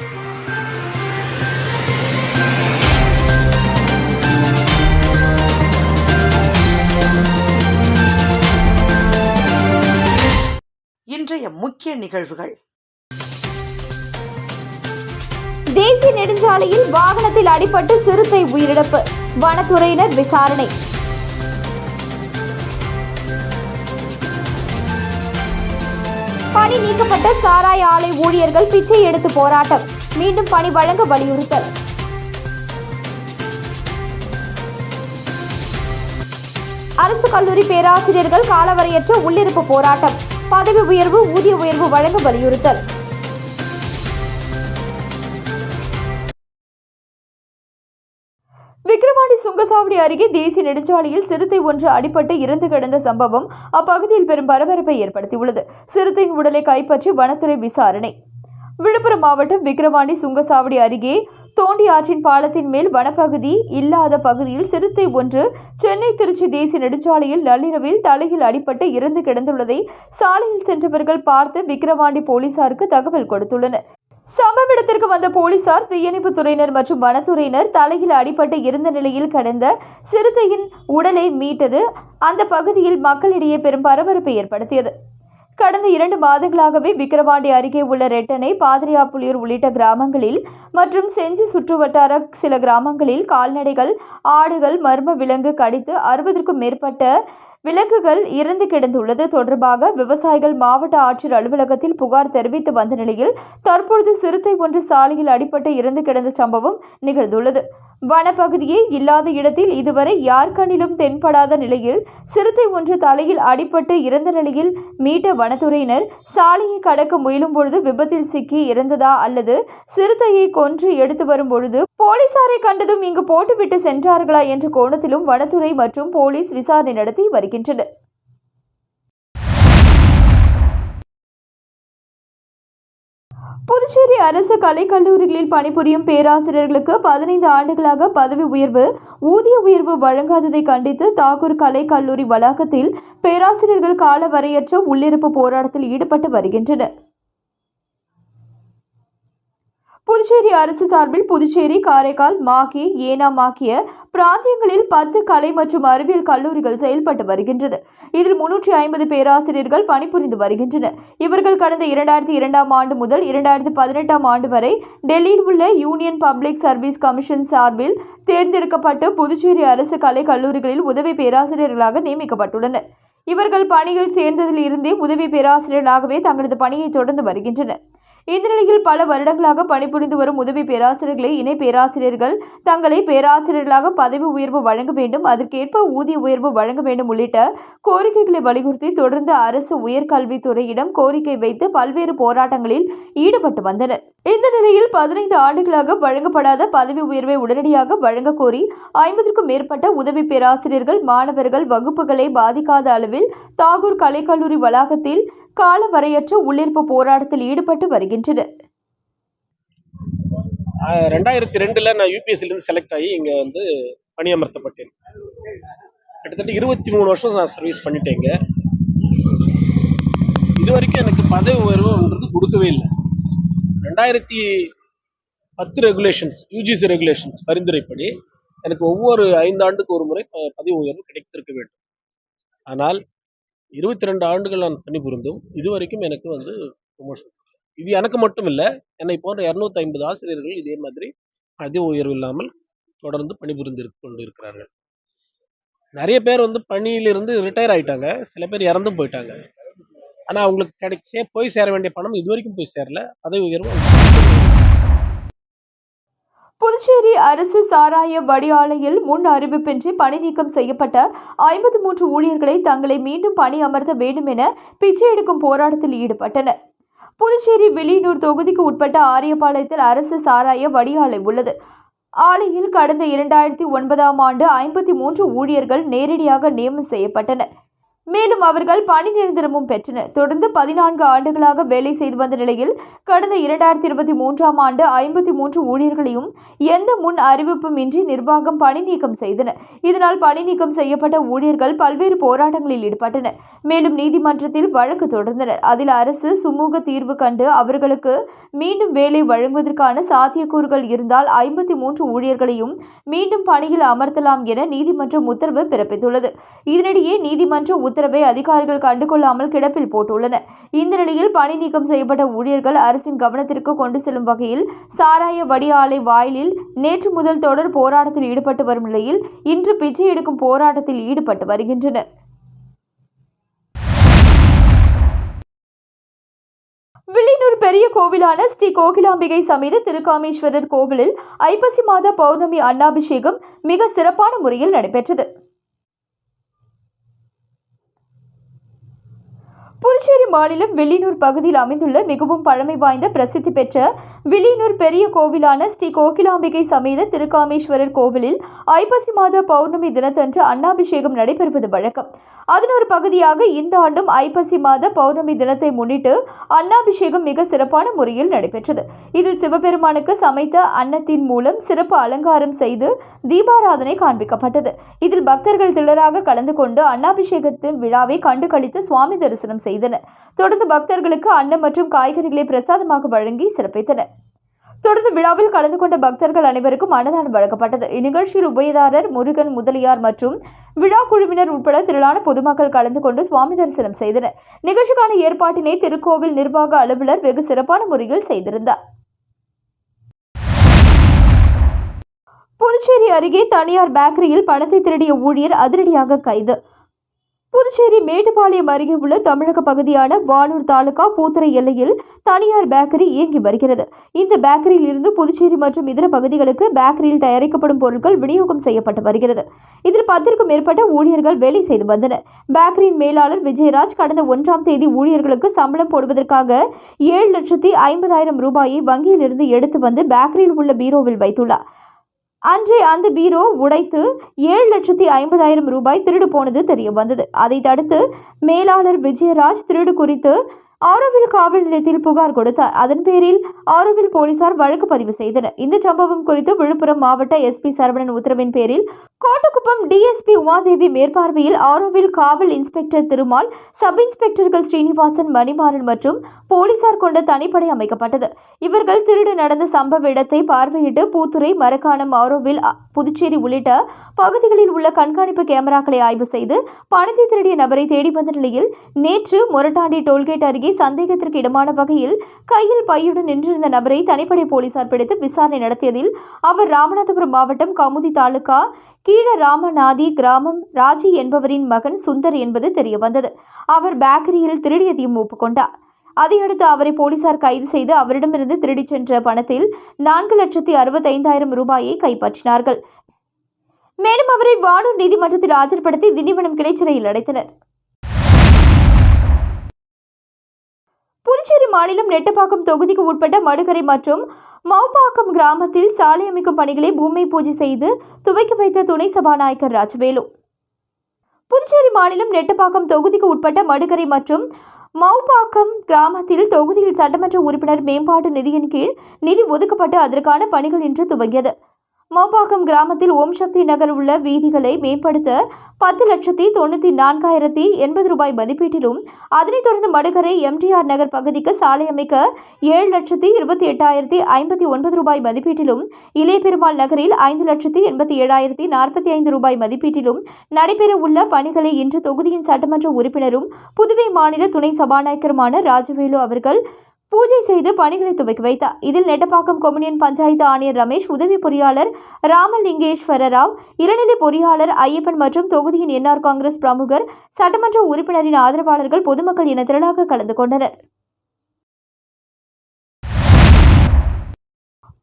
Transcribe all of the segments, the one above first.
இன்றைய முக்கிய நிகழ்வுகள். தேசிய நெடுஞ்சாலையில் வாகனத்தில் அடிபட்டு சிறுத்தை உயிரிழப்பு, வனத்துறையினர் விசாரணை. பணி நீக்கப்பட்ட சாராய ஆலை ஊழியர்கள் பிச்சை எடுத்து போராட்டம், மீண்டும் பணி வழங்க வலியுறுத்தல். அரசு கல்லூரி பேராசிரியர்கள் காலவரையற்ற உள்ளிருப்பு போராட்டம், பதவி உயர்வு ஊதிய உயர்வு வழங்க வலியுறுத்தல். விக்கிரவாண்டி சுங்கசாவடி அருகே தேசிய நெடுஞ்சாலையில் சிறுத்தை ஒன்று அடிபட்டு இறந்து கிடந்த சம்பவம் அப்பகுதியில் பெரும் பரபரப்பை ஏற்படுத்தியுள்ளது. சிறுத்தையின் உடலை கைப்பற்றி வனத்துறை விசாரணை. விழுப்புரம் மாவட்டம் விக்கிரவாண்டி சுங்கசாவடி அருகே தோண்டி ஆற்றின் பாலத்தின் மேல் வனப்பகுதி இல்லாத பகுதியில் சிறுத்தை ஒன்று சென்னை திருச்சி தேசிய நெடுஞ்சாலையில் நள்ளிரவில் தலையில் அடிபட்டு இறந்து கிடந்துள்ளதை சாலையில் சென்றவர்கள் பார்த்து விக்கிரவாண்டி போலீசாருக்கு தகவல் கொடுத்துள்ளனர். சம்பவ இடத்திற்கு வந்த போலீசார், தீயணைப்பு துறையினர் மற்றும் வனத்துறையினர் தலையில் அடிபட்டு இருந்த நிலையில் கிடந்த சிறுத்தையின் உடலை மீட்டது அந்த பகுதியில் மக்களிடையே பெரும் பரபரப்பை ஏற்படுத்தியது. கடந்த 2 மாதங்களாகவே விக்கிரவாண்டி அருகே உள்ள ரெட்டனை, பாதிரியாப்புலியூர் உள்ளிட்ட கிராமங்களில் மற்றும் செஞ்சி சுற்றுவட்டார சில கிராமங்களில் கால்நடைகள், ஆடுகள் மர்ம விலங்கு கடித்து 60க்கும் மேற்பட்ட விலங்குகள் இறந்து கிடந்துள்ளது தொடர்பாக விவசாயிகள் மாவட்ட ஆட்சியர் அலுவலகத்தில் புகார் தெரிவித்து வந்த நிலையில் தற்பொழுது சிறுத்தை ஒன்று சாலையில் அடிபட்டு இறந்து கிடந்த சம்பவம் நிகழ்ந்துள்ளது. வனப்பகுதியே இல்லாத இடத்தில் இதுவரை யார் கண்ணிலும் தென்படாத நிலையில் சிறுத்தை ஒன்று தலையில் அடிபட்டு இறந்த நிலையில் மீட்ட வனத்துறையினர் சாலையை கடக்க முயலும் பொழுது விபத்தில் சிக்கி இறந்ததா அல்லது சிறுத்தையை கொன்று எடுத்து வரும் பொழுது போலீசாரை கண்டதும் இங்கு போட்டுவிட்டு சென்றார்களா என்ற கோணத்திலும் வனத்துறை மற்றும் போலீஸ் விசாரணை நடத்தி வருகின்றனர். புதுச்சேரி அரசு கலைக்கல்லூரிகளில் பணிபுரியும் பேராசிரியர்களுக்கு 15 ஆண்டுகளாக பதவி உயர்வு, ஊதிய உயர்வு வழங்காததை கண்டித்து தாக்கூர் கலைக்கல்லூரி வளாகத்தில் பேராசிரியர்கள் காலவரையற்ற உள்ளிருப்பு போராட்டத்தில் ஈடுபட்டு வருகின்றனர். புதுச்சேரி அரசு சார்பில் புதுச்சேரி, காரைக்கால், மாகே, ஏனாம் ஆகிய பிராந்தியங்களில் 10 கலை மற்றும் அறிவியல் கல்லூரிகள் செயல்பட்டு வருகின்றது. இதில் 350 பேராசிரியர்கள் பணிபுரிந்து வருகின்றனர். இவர்கள் கடந்த 2002ஆம் ஆண்டு முதல் 2018ஆம் ஆண்டு வரை டெல்லியில் உள்ள யூனியன் பப்ளிக் சர்வீஸ் கமிஷன் சார்பில் தேர்ந்தெடுக்கப்பட்டு புதுச்சேரி அரசு கலை கல்லூரிகளில் உதவி பேராசிரியர்களாக நியமிக்கப்பட்டுள்ளனர். இவர்கள் பணியில் சேர்ந்ததில் இருந்தே உதவி பேராசிரியர்களாகவே தங்களது பணியை தொடர்ந்து வருகின்றனர். இந்த நிலையில் பல வருடங்களாக பணிபுரிந்து வரும் உதவி பேராசிரியர்களை இணை பேராசிரியர்கள் தங்களை பேராசிரியர்களாக பதவி உயர்வு வழங்க வேண்டும், அதற்கேற்ப ஊதிய உயர்வு வழங்க வேண்டும் உள்ளிட்ட கோரிக்கைகளை வலியுறுத்தி தொடர்ந்து அரசு உயர்கல்வித்துறையிடம் கோரிக்கை வைத்து பல்வேறு போராட்டங்களில் ஈடுபட்டு வந்தனர். இந்த நிலையில் 15 ஆண்டுகளாக வழங்கப்படாத பதவி உயர்வை உடனடியாக வழங்க கோரி 50க்கும் மேற்பட்ட உதவி பேராசிரியர்கள், மாணவர்கள் வகுப்புகளை பாதிக்காத அளவில் தாகூர் கலைக்கல்லூரி வளாகத்தில் காலவரையற்ற உள்ளிருப்பு போராட்டத்தில் ஈடுபட்டு வருகின்றனர். 2002 நான் யூபிஎஸ்சிலிருந்து செலக்ட் ஆகி இங்கே பணியமர்த்தப்பட்டேன். கிட்டத்தட்ட 23 வருஷம் நான் சர்வீஸ் பண்ணிட்டேங்க. இது வரைக்கும் எனக்கு பதவி உயர்வுன்றது கொடுக்கவே இல்லை. 2010 ரெகுலேஷன்ஸ், யூஜிசி ரெகுலேஷன்ஸ் பரிந்துரைப்படி எனக்கு ஒவ்வொரு 5 ஆண்டுக்கு ஒரு முறை பதவி உயர்வு கிடைத்திருக்க வேண்டும். ஆனால் 22 ஆண்டுகள் நான் பணிபுரிந்தும் இதுவரைக்கும் எனக்கு ப்ரொமோஷன். இது எனக்கு மட்டும் இல்லை, என்னை போன்ற 250 ஆசிரியர்கள் இதே மாதிரி பதவி உயர்வு இல்லாமல் தொடர்ந்து பணிபுரிந்து கொண்டு இருக்கிறார்கள். நிறைய பேர் பணியிலிருந்து ரிட்டையர் ஆகிட்டாங்க, சில பேர் இறந்தும் போயிட்டாங்க. ஆனால் அவங்களுக்கு போய் சேர வேண்டிய பணம் இதுவரைக்கும் போய் சேரல. பதவி உயர்வு. புதுச்சேரி அரசு சாராய வடி ஆலையில் முன் அறிவிப்பின்றி பணி நீக்கம் செய்யப்பட்ட 53 ஊழியர்களை தங்களை மீண்டும் பணி அமர்த்த வேண்டும் என பிச்சை எடுக்கும் போராட்டத்தில் ஈடுபட்டனர். புதுச்சேரி வில்லியனூர் தொகுதிக்கு உட்பட்ட ஆரியபாளையத்தில் அரசு சாராய வடி ஆலை உள்ளது. ஆலையில் கடந்த 2009ஆம் ஆண்டு 53 ஊழியர்கள் நேரடியாக நியமனம் செய்யப்பட்டனர். மேலும் அவர்கள் பணி நிரந்தரமும் பெற்றனர். தொடர்ந்து 14 ஆண்டுகளாக வேலை செய்து வந்த நிலையில் கடந்த 2023ஆம் ஆண்டு 53 ஊழியர்களையும் எந்த முன் அறிவிப்பும் இன்றி நிர்வாகம் பணி நீக்கம் செய்தனர். இதனால் பணி நீக்கம் செய்யப்பட்ட ஊழியர்கள் பல்வேறு போராட்டங்களில் ஈடுபட்டனர். மேலும் நீதிமன்றத்தில் வழக்கு தொடர்ந்தனர். அதில் அரசு சுமூக தீர்வு கண்டு அவர்களுக்கு மீண்டும் வேலை வழங்குவதற்கான சாத்தியக்கூறுகள் இருந்தால் 53 ஊழியர்களையும் மீண்டும் பணியில் அமர்த்தலாம் என நீதிமன்றம் உத்தரவு பிறப்பித்துள்ளது. இதனிடையே நீதிமன்ற உத்தரவை அதிகாரிகள் கண்டுகொள்ளாமல் கிடப்பில் போட்டுள்ளனர். இந்த நிலையில் பணி நீக்கம் செய்யப்பட்ட ஊழியர்கள் அரசின் கவனத்திற்கு கொண்டு செல்லும் வகையில் சாராய வடி ஆலை வாயிலில் நேற்று முதல் தொடர் போராட்டத்தில் ஈடுபட்டு வரும் நிலையில் இன்று பிச்சை எடுக்கும் போராட்டத்தில் ஈடுபட்டு வருகின்றனர். வில்லியனூர் பெரிய கோவிலான ஸ்ரீ கோகிலாம்பிகை சமேத திருக்காமேஸ்வரர் கோவிலில் ஐப்பசி மாத பௌர்ணமி அன்னாபிஷேகம் மிக சிறப்பான முறையில் நடைபெற்றது. புதுச்சேரி மாநிலம் வில்லியனூர் பகுதியில் அமைந்துள்ள மிகவும் பழமை வாய்ந்த பிரசித்தி பெற்ற வில்லியனூர் பெரிய கோவிலான ஸ்ரீ கோகிலாம்பிகை சமேத திருக்காமேஸ்வரர் கோவிலில் ஐப்பசி மாத பௌர்ணமி தினத்தன்று அன்னாபிஷேகம் நடைபெறுவது வழக்கம். அதன் ஒரு பகுதியாக இந்த ஆண்டும் ஐப்பசி மாத பௌர்ணமி தினத்தை முன்னிட்டு அன்னாபிஷேகம் மிக சிறப்பான முறையில் நடைபெற்றது. இதில் சிவபெருமானுக்கு சமைத்த அன்னத்தின் மூலம் சிறப்பு அலங்காரம் செய்து தீபாராதனை காண்பிக்கப்பட்டது. இதில் பக்தர்கள் திரளாக கலந்து கொண்டு அன்னாபிஷேகத்தின் விழாவை கண்டு களித்து சுவாமி தரிசனம் செய்தனர். தொடர்ந்து பக்தர்களுக்கு அன்னம் மற்றும் காய்கறிகளை பிரசாதமாக வழங்கி சிறப்பித்தனர். தொடர்ந்து விழாவில் கலந்து கொண்ட பக்தர்கள் அனைவருக்கும் அன்னதானம் வழங்கப்பட்டது. இந்நிகழ்ச்சியில் உபயதாரர் முருகன் முதலியார் மற்றும் விழா குழுவினர் உட்பட திரளான பொதுமக்கள் கலந்து கொண்டு சுவாமி தரிசனம் செய்தனர். நிகழ்ச்சிக்கான ஏற்பாட்டினை திருக்கோவில் நிர்வாக அலுவலர் வெகு சிறப்பான முறையில் செய்திருந்தார். புதுச்சேரி அருகே தனியார் பேக்கரியில் பணத்தை திருடிய ஊழியர் அதிரடியாக கைது. புதுச்சேரி மேட்டுப்பாளையம் அருகே உள்ள தமிழக பகுதியான வானூர் தாலுகா பூத்துறை எல்லையில் தனியார் பேக்கரி இயங்கி வருகிறது. இந்த பேக்கரியில் இருந்து புதுச்சேரி மற்றும் இதர பகுதிகளுக்கு பேக்கரியில் தயாரிக்கப்படும் பொருட்கள் விநியோகம் செய்யப்பட்டு வருகிறது. இதில் 10க்கும் மேற்பட்ட ஊழியர்கள் வேலை செய்து வந்தனர். பேக்கரியின் மேலாளர் விஜயராஜ் கடந்த 1ஆம் தேதி ஊழியர்களுக்கு சம்பளம் போடுவதற்காக 7,50,000 ரூபாயை வங்கியில் இருந்து எடுத்து வந்து பேக்கரியில் உள்ள பீரோவில் வைத்துள்ளார். அன்றே அந்த பீரோ உடைத்து 7,50,000 ரூபாய் திருடு போனது தெரிய வந்தது. அதை தடுத்து மேலாளர் விஜயராஜ் திருடு குறித்து ஆரோவில் காவல் நிலையத்தில் புகார் கொடுத்தார். அதன் பேரில் ஆரோவில் போலீசார் வழக்கு பதிவு செய்தனர். இந்த சம்பவம் குறித்து விழுப்புரம் மாவட்ட எஸ்பி சரவணன் உத்தரவின் பேரில் கோட்டக்குப்பம் டிஎஸ்பி உமாதேவி மேற்பார்வையில் ஆரோவில் காவல் இன்ஸ்பெக்டர் திருமால், சப் இன்ஸ்பெக்டர்கள் ஸ்ரீனிவாசன், மணிமாறன் மற்றும் போலீசார் கொண்ட தனிப்படை அமைக்கப்பட்டது. இவர்கள் திருடு நடந்த சம்பவ இடத்தை பார்வையிட்டு பூத்துறை, மரக்காணம், ஆரோவில், புதுச்சேரி உள்ளிட்ட பகுதிகளில் உள்ள கண்காணிப்பு கேமராக்களை ஆய்வு செய்து பணத்தை திருடிய நபரை தேடி வந்த நிலையில் நேற்று மொரட்டாண்டி டோல்கேட் அருகே சந்தேகத்திற்கு இடமான வகையில் கையில் பையுடன் நின்றிருந்த நபரை தனிப்படை போலீசார் பிடித்து விசாரணை நடத்தியதில் அவர் ராமநாதபுரம் மாவட்டம் கமுதி தாலுகா கீழ ராமநாதி கிராமம் ராஜி என்பவரின் மகன் சுந்தர் என்பது தெரியவந்தது. அவர் பேக்கரியில் திருடியதையும் ஒப்புக்கொண்டார். அதையடுத்து அவரை போலீசார் கைது செய்து அவரிடமிருந்து திருடிச் சென்ற பணத்தில் 4,65,000 ரூபாயை கைப்பற்றினார்கள். மேலும் அவரை வானூர் நீதிமன்றத்தில் ஆஜர்படுத்தி திண்டிவனம் கிளைச்சிறையில் அடைத்தனர். புதுச்சேரி மாநிலம் நெட்டப்பாக்கம் தொகுதிக்கு உட்பட்ட மடுகரை மற்றும் மௌப்பாக்கம் கிராமத்தில் சாலை அமைக்கும் பணிகளை பூமி பூஜை செய்து துவக்கி வைத்த துணை சபாநாயகர் ராஜவேலு. புதுச்சேரி மாநிலம் நெட்டப்பாக்கம் தொகுதிக்கு உட்பட்ட மடுகரை மற்றும் மௌப்பாக்கம் கிராமத்தில் தொகுதியில் சட்டமன்ற உறுப்பினர் மேம்பாட்டு நிதியின் கீழ் நிதி ஒதுக்கப்பட்டு அதற்கான பணிகள் இன்று துவங்கியது. மௌப்பாக்கம் கிராமத்தில் ஓம் சக்தி நகர் உள்ள வீதிகளை மேம்படுத்த 10,94,080 ரூபாய் மதிப்பீட்டிலும், அதனைத் தொடர்ந்து மடுகரை எம்டிஆர் நகர் பகுதிக்கு சாலை அமைக்க 7,28,059 ரூபாய் மதிப்பீட்டிலும், இளையபெருமாள் நகரில் 5,87,045 ரூபாய் மதிப்பீட்டிலும் நடைபெற உள்ள பணிகளை இன்று தொகுதியின் சட்டமன்ற உறுப்பினரும் புதுவை மாநில துணை சபாநாயகருமான ராஜவேலு அவர்கள் பூஜை செய்து பணிகளை துவக்கி வைத்தார். இதில் நெட்டப்பாக்கம் கொம்யூனியன் பஞ்சாயத்து ஆணையர் ரமேஷ், உதவி பொறியாளர் ராமலிங்கேஸ்வர ராவ், இளநிலை பொறியாளர் ஐயப்பன் மற்றும் தொகுதியின் என்ஆர் காங்கிரஸ் பிரமுகர், சட்டமன்ற உறுப்பினரின் ஆதரவாளர்கள், பொதுமக்கள் என திரளாக கலந்து கொண்டனர்.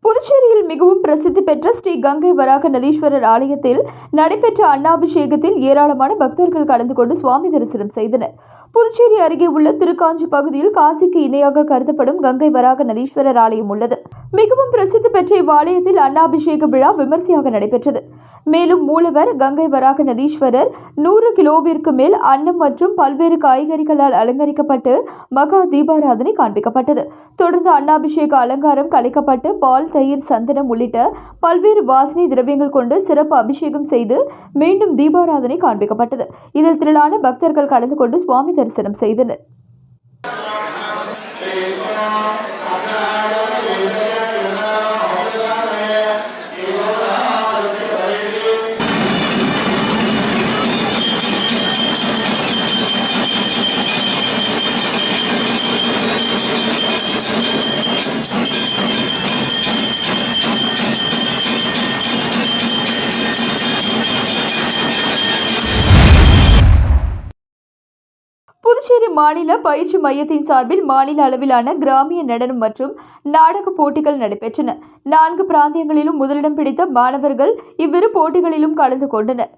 புதுச்சேரியில் மிகவும் பிரசித்தி பெற்ற ஸ்ரீ கங்கை வராக நதீஸ்வரர் ஆலயத்தில் நடைபெற்ற அன்னாபிஷேகத்தில் ஏராளமான பக்தர்கள் கலந்து கொண்டு சுவாமி தரிசனம் செய்தனர். புதுச்சேரி அருகே உள்ள திருக்காஞ்சி பகுதியில் காசிக்கு இணையாக கருதப்படும் கங்கை வராக நதீஸ்வரர் ஆலயம் உள்ளது. மிகவும் பிரசித்தி பெற்ற இவ்வாலயத்தில் அன்னாபிஷேக விழா விமர்சையாக நடைபெற்றது. மேலும் மூலவர் கங்கை வராக நதீஸ்வரர் 100 கிலோவிற்கு மேல் அன்னம் மற்றும் பல்வேறு காய்கறிகளால் அலங்கரிக்கப்பட்டு மகா தீபாராதனை காண்பிக்கப்பட்டது. தொடர்ந்து அன்னாபிஷேக அலங்காரம் கலைக்கப்பட்டு பால், தயிர், சந்தனம் உள்ளிட்ட பல்வேறு வாசனை திரவியங்கள் கொண்டு சிறப்பு அபிஷேகம் செய்து மீண்டும் தீபாராதனை காண்பிக்கப்பட்டது. இதில் திரளான பக்தர்கள் கலந்து கொண்டு சுவாமி தரிசனம் செய்தனர். புதுச்சேரி மாநில பயிற்சி மையத்தின் சார்பில் மாநில அளவிலான கிராமிய நடனம் மற்றும் நாடக போட்டிகள் நடைபெற்றன. 4 பிராந்தியங்களிலும் முதலிடம் பிடித்த மாணவர்கள் இவ்விரு போட்டிகளிலும் கலந்து கொண்டனர்.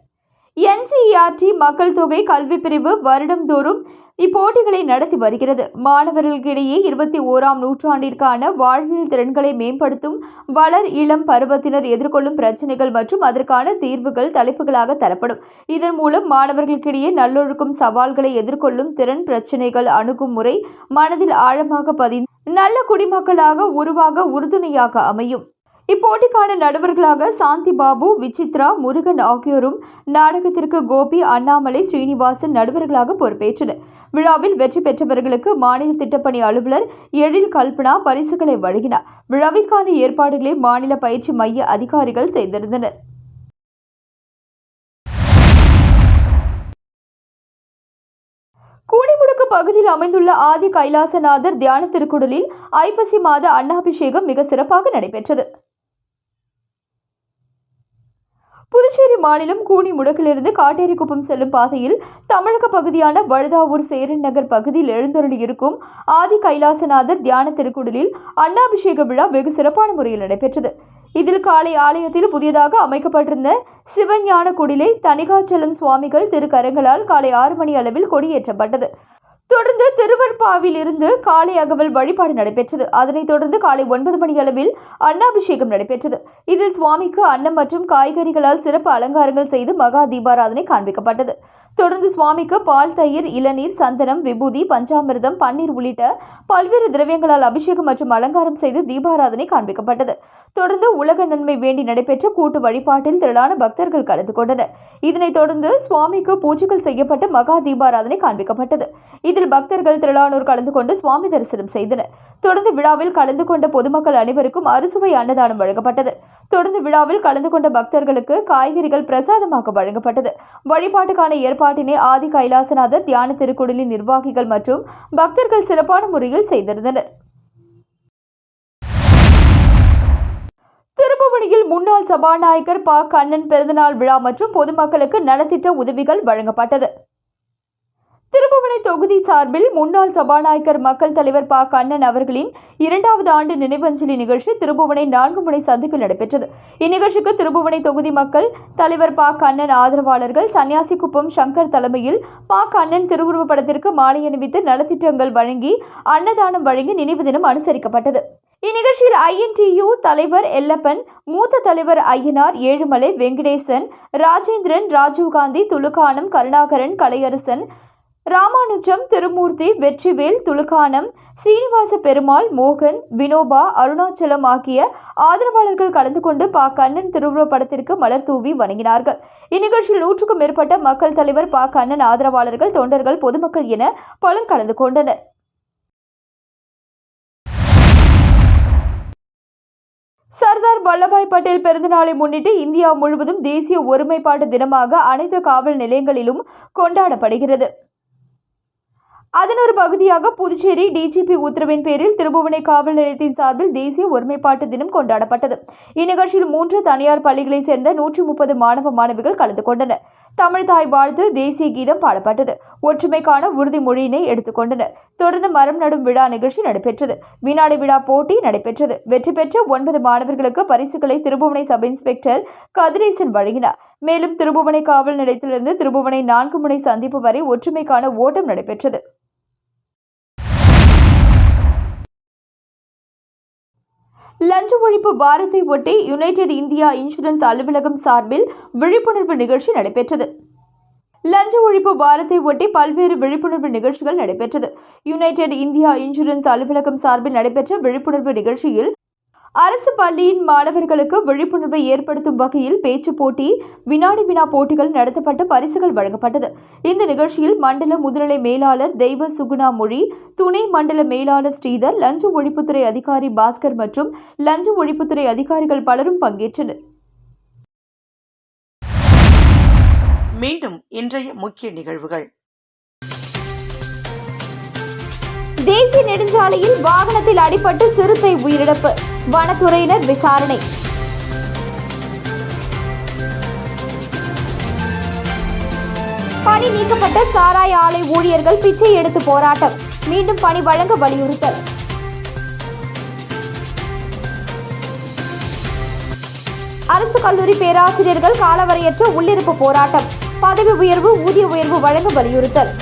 NCERT மக்கள் தொகை கல்வி பிரிவு வருடந்தோறும் இப்போட்டிகளை நடத்தி வருகிறது. மாணவர்களுக்கிடையே 21ஆம் நூற்றாண்டிற்கான வாழ்வியல் திறன்களை மேம்படுத்தும் வளர் இளம் பருவத்தினர் எதிர்கொள்ளும் பிரச்சினைகள் மற்றும் அதற்கான தீர்வுகள் தலைப்புகளாக தரப்படும். இதன் மூலம் மாணவர்களுக்கிடையே நல்லொழுக்கம், சவால்களை எதிர்கொள்ளும் திறன், பிரச்சினைகள் அணுகும் முறை மனதில் ஆழமாக பதிந்து நல்ல குடிமக்களாக உருவாக உறுதுணையாக அமையும். இப்போட்டிக்கான நடுவர்களாக சாந்தி பாபு, விசித்ரா, முருகன் ஆகியோரும் நாடகத்திற்கு கோபி, அண்ணாமலை, ஸ்ரீனிவாசன் நடுவர்களாக பொறுப்பேற்றனர். விழாவில் வெற்றி பெற்றவர்களுக்கு மாநில திட்டப்பணி அலுவலர் எழில் கல்பனா பரிசுகளை வழங்கினார். விழாவிற்கான ஏற்பாடுகளை மாநில பயிற்சி மைய அதிகாரிகள் செய்திருந்தனர். கூனிமுடுக்கு பகுதியில் அமைந்துள்ள ஆதி கைலாசநாதர் தியான திருக்குடலில் ஐப்பசி மாத அன்னாபிஷேகம் மிக சிறப்பாக நடைபெற்றது. புதுச்சேரி மாநிலம் கூனிமுடுக்கிலிருந்து காட்டேரிக்குப்பம் செல்லும் பாதையில் தமிழக பகுதியான வழுதாவூர் சேரன் நகர் பகுதியில் எழுந்தருளியிருக்கும் ஆதி கைலாசநாதர் தியான திருக்குடலில் அன்னாபிஷேக விழா வெகு சிறப்பான முறையில் நடைபெற்றது. இதில் காலை ஆலயத்தில் புதியதாக அமைக்கப்பட்டிருந்த சிவஞான குடிலை தணிகாச்சலம் சுவாமிகள் திருக்கரங்களால் காலை 6 மணி அளவில் கொடியேற்றப்பட்டது. தொடர்ந்து திருவற்பாவில் இருந்து காலை அகவல் வழிபாடு நடைபெற்றது. அதனைத் தொடர்ந்து காலை 9 மணி அளவில் அன்னாபிஷேகம் நடைபெற்றது. இதில் சுவாமிக்கு அன்னம் மற்றும் காய்கறிகளால் சிறப்பு அலங்காரங்கள் செய்து மகா தீபாராதனை காண்பிக்கப்பட்டது. தொடர்ந்து சுவாமிக்கு பால், தயிர், இளநீர், சந்தனம், விபூதி, பஞ்சாமிர்தம், பன்னீர் உள்ளிட்ட பல்வேறு திரவியங்களால் அபிஷேகம் மற்றும் அலங்காரம் செய்து தீபாராதனை காண்பிக்கப்பட்டது. தொடர்ந்து உலக நன்மை வேண்டி நடைபெற்ற கூட்டு வழிபாட்டில் திரளான பக்தர்கள் கலந்து கொண்டனர். இதனைத் தொடர்ந்து சுவாமிக்கு பூஜைகள் செய்யப்பட்டு மகா தீபாராதனை காண்பிக்கப்பட்டது. இதில் பக்தர்கள் திரளானோர் கலந்து கொண்டு சுவாமி தரிசனம் செய்தனர். தொடர்ந்து விழாவில் கலந்து கொண்ட பொதுமக்கள் அனைவருக்கும் அறுசுவை அன்னதானம் வழங்கப்பட்டது. தொடர்ந்து விழாவில் கலந்து கொண்ட பக்தர்களுக்கு காய்கறிகள் பிரசாதமாக வழங்கப்பட்டது. வழிபாட்டுக்கான ஏற்பாட்டினை ஆதி கைலாசநாதர் தியான திருக்குடலின் நிர்வாகிகள் மற்றும் பக்தர்கள் சிறப்பான முறையில் செய்திருந்தனர். திருப்புவனையில் முன்னாள் சபாநாயகர் ப. கண்ணன் பிறந்தநாள் விழா மற்றும் பொதுமக்களுக்கு நலத்திட்ட உதவிகள் வழங்கப்பட்டது. திருப்புவனை தொகுதி சார்பில் முன்னாள் சபாநாயகர் மக்கள் தலைவர் ப. கண்ணன் அவர்களின் 2வது ஆண்டு நினைவஞ்சலி நிகழ்ச்சி திருப்புவனை 4 முனை சந்திப்பில் நடைபெற்றது. இந்நிகழ்ச்சிக்கு திருப்புவனை தொகுதி மக்கள் தலைவர் ப. கண்ணன் ஆதரவாளர்கள் சன்னியாசிக்குப்பம் சங்கர் தலைமையில் ப. கண்ணன் திருவுருவப் படத்திற்கு மாலை அணிவித்து நலத்திட்டங்கள் வழங்கி அன்னதானம் வழங்கி நினைவு தினம் அனுசரிக்கப்பட்டது. இந்நிகழ்ச்சியில் INTU தலைவர் எல்லப்பன், மூத்த தலைவர் ஐயனார், ஏழுமலை, வெங்கடேசன், ராஜேந்திரன், ராஜீவ்காந்தி, துலுக்கானம், கருணாகரன், கலையரசன், ராமானுஜம், திருமூர்த்தி, வெற்றிவேல், துலுக்கானம், ஸ்ரீனிவாச பெருமாள், மோகன், வினோபா, அருணாச்சலம் ஆகிய ஆதரவாளர்கள் கலந்து கொண்டு ப. கண்ணன் திருவுருவப் படத்திற்கு மலர் தூவி வணங்கினார்கள். இந்நிகழ்ச்சியில் 100க்கும் மேற்பட்ட மக்கள் தலைவர் ப. கண்ணன் ஆதரவாளர்கள், தொண்டர்கள், பொதுமக்கள் என பலர் கலந்து கொண்டனர். சர்தார் வல்லபாய் பட்டேல் பிறந்தநாளை முன்னிட்டு இந்தியா முழுவதும் தேசிய ஒருமைப்பாட்டு தினமாக அனைத்து காவல் நிலையங்களிலும் கொண்டாடப்படுகிறது. அதன் ஒரு பகுதியாக புதுச்சேரி டிஜிபி உத்தரவின் பேரில் திருபுவனை காவல் நிலையத்தின் சார்பில் தேசிய ஒருமைப்பாட்டு தினம் கொண்டாடப்பட்டது. இந்நிகழ்ச்சியில் 3 தனியார் பள்ளிகளைச் சேர்ந்த 130 மாணவ மாணவிகள் கலந்து கொண்டனர். தமிழ் தாய் வாழ்த்து, தேசிய கீதம் பாடப்பட்டது. ஒற்றுமைக்கான உறுதிமொழியினை எடுத்துக்கொண்டனர். தொடர்ந்து மரம் நடும் விழா நிகழ்ச்சி நடைபெற்றது. வினாடி விழா போட்டி நடைபெற்றது. வெற்றி பெற்ற 9 மாணவர்களுக்கு பரிசுகளை திருபுவனை சப் இன்ஸ்பெக்டர் கதிரேசன் வழங்கினார். மேலும் திருபுவனை காவல் நிலையத்திலிருந்து திருபுவனை 4 முனை சந்திப்பு வரை ஒற்றுமைக்கான ஓட்டம் நடைபெற்றது. லஞ்ச ஒழிப்பு வாரத்தை ஒட்டி யுனைடெட் இந்தியா இன்சூரன்ஸ் அலுவலகம் சார்பில் விழிப்புணர்வு நிகழ்ச்சி நடைபெற்றது. லஞ்ச ஒழிப்பு வாரத்தை ஒட்டி பல்வேறு விழிப்புணர்வு நிகழ்ச்சிகள் நடைபெற்றது. யுனைடெட் இந்தியா இன்சூரன்ஸ் அலுவலகம் சார்பில் நடைபெற்ற விழிப்புணர்வு நிகழ்ச்சியில் அரசு பள்ளியின் மாணவர்களுக்கு விழிப்புணர்வை ஏற்படுத்தும் வகையில் பேச்சு போட்டி, வினாடி வினா போட்டிகள் நடத்தப்பட்டு பரிசுகள் வழங்கப்பட்டது. இந்த நிகழ்ச்சியில் மண்டல முதுநிலை மேலாளர் தெய்வ சுகுணா மொழி, துணை மண்டல மேலாளர் ஸ்ரீதர், லஞ்ச ஒழிப்புத்துறை அதிகாரி பாஸ்கர் மற்றும் லஞ்ச ஒழிப்புத்துறை அதிகாரிகள் பலரும் பங்கேற்றனர். மீண்டும் இன்றைய முக்கிய நிகழ்வுகள். தேசிய நெடுஞ்சாலையில் வாகனத்தில் அடிபட்டு சிறுத்தை உயிரிழப்பு, வனத்துறையினர் விசாரணை. பணி நீக்கப்பட்ட சாராய ஆலை ஊழியர்கள் பிச்சை எடுத்து போராட்டம், மீண்டும் பணி வழங்க வலியுறுத்தல். அரசு கல்லூரி பேராசிரியர்கள் காலவரையற்ற உள்ளிருப்பு போராட்டம், பதவி உயர்வு, ஊதிய உயர்வு வழங்க வலியுறுத்தல்.